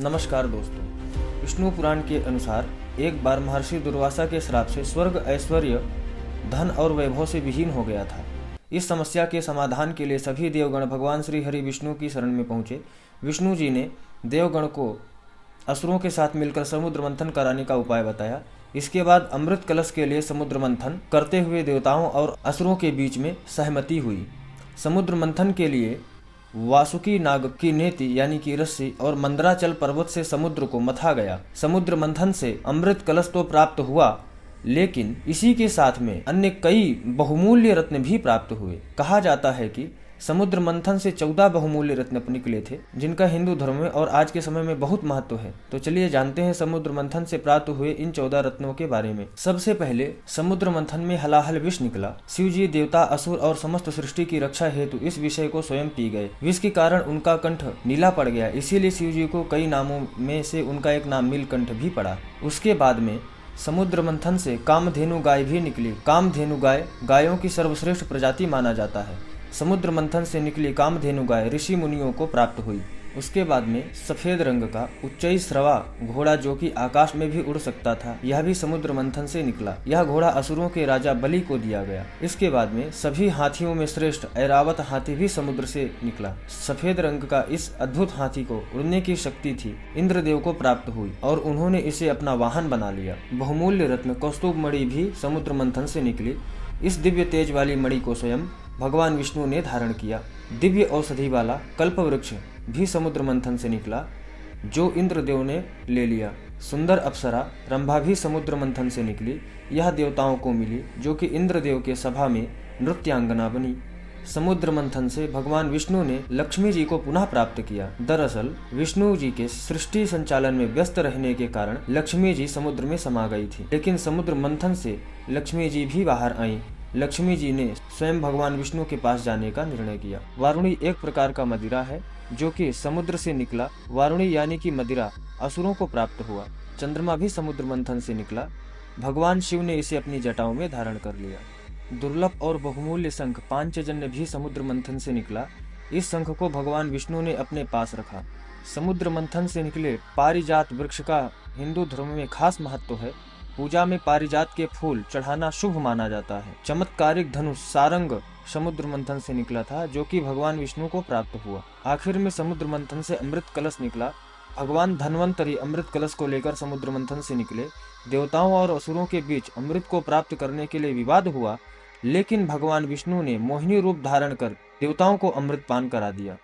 नमस्कार दोस्तों। विष्णु पुराण के अनुसार एक बार महर्षि दुर्वासा के श्राप से स्वर्ग, ऐश्वर्य, धन और वैभव से विहीन हो गया था। इस समस्या के समाधान के लिए सभी देवगण भगवान श्री हरि विष्णु की शरण में पहुंचे। विष्णु जी ने देवगण को असुरों के साथ मिलकर समुद्र मंथन कराने का उपाय बताया। इसके बाद अमृत कलश के लिए समुद्र मंथन करते हुए देवताओं और असुरों के बीच में सहमति हुई। समुद्र मंथन के लिए वासुकी नाग की नेति यानी कि रस्सी और मंदराचल पर्वत से समुद्र को मथा गया। समुद्र मंथन से अमृत कलश तो प्राप्त हुआ, लेकिन इसी के साथ में अन्य कई बहुमूल्य रत्न भी प्राप्त हुए। कहा जाता है कि समुद्र मंथन से 14 बहुमूल्य रत्न निकले थे, जिनका हिंदू धर्म में और आज के समय में बहुत महत्व है। तो चलिए जानते हैं समुद्र मंथन से प्राप्त हुए इन 14 रत्नों के बारे में। सबसे पहले समुद्र मंथन में हलाहल विष निकला। शिव जी देवता, असुर और समस्त सृष्टि की रक्षा हेतु इस विषय को स्वयं पी गए। विष के कारण उनका कंठ नीला पड़ गया, इसीलिए शिव जी को कई नामों में से उनका एक नाम नीलकंठ भी पड़ा। उसके बाद में समुद्र मंथन से कामधेनु गाय भी निकली। कामधेनु गाय गायों की सर्वश्रेष्ठ प्रजाति माना जाता है। समुद्र मंथन से निकली कामधेनु गाय ऋषि मुनियों को प्राप्त हुई। उसके बाद में सफेद रंग का उच्चैःश्रवा घोड़ा, जो कि आकाश में भी उड़ सकता था, यह भी समुद्र मंथन से निकला। यह घोड़ा असुरों के राजा बलि को दिया गया। इसके बाद में सभी हाथियों में श्रेष्ठ ऐरावत हाथी भी समुद्र से निकला। सफेद रंग का इस अद्भुत हाथी को उड़ने की शक्ति थी, इंद्रदेव को प्राप्त हुई और उन्होंने इसे अपना वाहन बना लिया। बहुमूल्य रत्न कौस्तुभ मणि भी समुद्र मंथन से निकली। इस दिव्य तेज वाली मणि को स्वयं भगवान विष्णु ने धारण किया। दिव्य औषधि वाला कल्प वृक्ष भी समुद्र मंथन से निकला, जो इंद्रदेव ने ले लिया। सुंदर अप्सरा रंभा भी समुद्र मंथन से निकली। यह देवताओं को मिली, जो कि इंद्रदेव के सभा में नृत्यांगना बनी। समुद्र मंथन से भगवान विष्णु ने लक्ष्मी जी को पुनः प्राप्त किया। दरअसल विष्णु जी के सृष्टि संचालन में व्यस्त रहने के कारण लक्ष्मी जी समुद्र में समा गई थी, लेकिन समुद्र मंथन से लक्ष्मी जी भी बाहर आईं। लक्ष्मी जी ने स्वयं भगवान विष्णु के पास जाने का निर्णय किया। वारुणी एक प्रकार का मदिरा है, जो कि समुद्र से निकला। वारुणी यानी कि मदिरा असुरों को प्राप्त हुआ। चंद्रमा भी समुद्र मंथन से निकला। भगवान शिव ने इसे अपनी जटाओं में धारण कर लिया। दुर्लभ और बहुमूल्य शंख पांचजन्य भी समुद्र मंथन से निकला। इस शंख को भगवान विष्णु ने अपने पास रखा। समुद्र मंथन से निकले पारिजात वृक्ष का हिंदू धर्म में खास महत्व है। पूजा में पारिजात के फूल चढ़ाना शुभ माना जाता है। चमत्कारिक धनुष सारंग समुद्र मंथन से निकला था, जो कि भगवान विष्णु को प्राप्त हुआ। आखिर में समुद्र मंथन से अमृत कलश निकला। भगवान धन्वंतरी अमृत कलश को लेकर समुद्र मंथन से निकले। देवताओं और असुरों के बीच अमृत को प्राप्त करने के लिए विवाद हुआ, लेकिन भगवान विष्णु ने मोहिनी रूप धारण कर देवताओं को अमृत पान करा दिया।